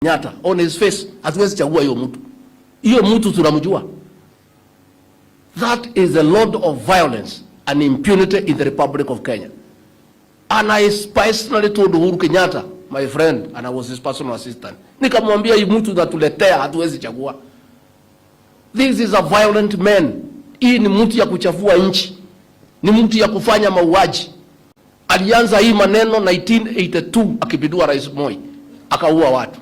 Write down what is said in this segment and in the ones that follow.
Nyata on his face, hatuwezi chagua hiyo mtu. Hiyo mtu tunamjua. That is a lot of violence and impunity in the Republic of Kenya. And I personally told Uhuru Kenyatta, my friend, and I was his personal assistant, nikamwambia hii mtu natuletea hatuwezi chagua. This is a violent man. Hii ni mtu ya kuchafua nchi. Ni mtu ya kufanya mauaji. Alianza hii maneno 1982 akipindua Rais Moi, akaua watu.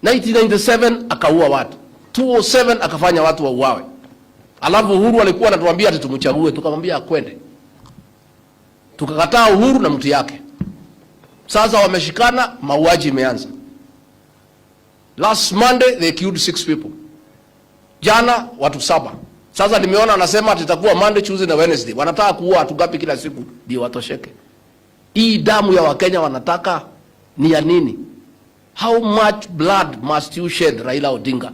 1997 akaua watu. 2007 akafanya watu wauawe. Alafu Uhuru alikuwa anatuambia ati tumchague, tukamwambia akwende. Tukakataa Uhuru na mtu yake. Sasa wameshikana, mauaji imeanza. Last Monday they killed 6 people. Jana watu 7. Sasa nimeona anasema tutakuwa Monday, Tuesday na Wednesday. Wanataka kuua watu gapi kila siku ndio watosheke. Hii damu ya Wakenya wanataka ni ya nini? How much blood must you shed, Raila Odinga,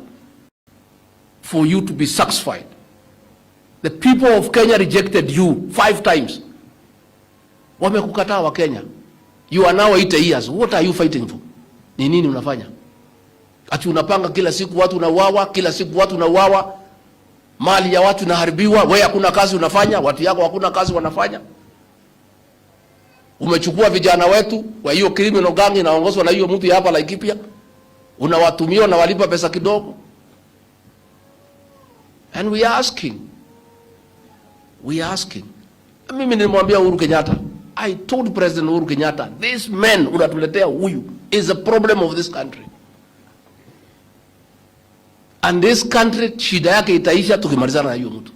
for you to be satisfied? The people of Kenya rejected you 5 times. Wamekukataa wa Kenya. You are now 8 years. What are you fighting for? Ni nini unafanya? Ati unapanga kila siku watu unauawa, kila siku watu unauawa, mali ya watu inaharibiwa, wewe hakuna kazi unafanya, watu yako hakuna kazi wanafanya. Umechukua vijana wetu kwa hiyo criminal gang inaongozwa na hiyo mtu hapa Laikipia, unawatumia na walipa pesa kidogo. And we are asking. Mimi nilimwambia Uhuru Kenyatta, I told President Uhuru Kenyatta, this man unatuletea huyu is a problem of this country. And this country shida yake itaisha tukimalizana na hiyo mtu.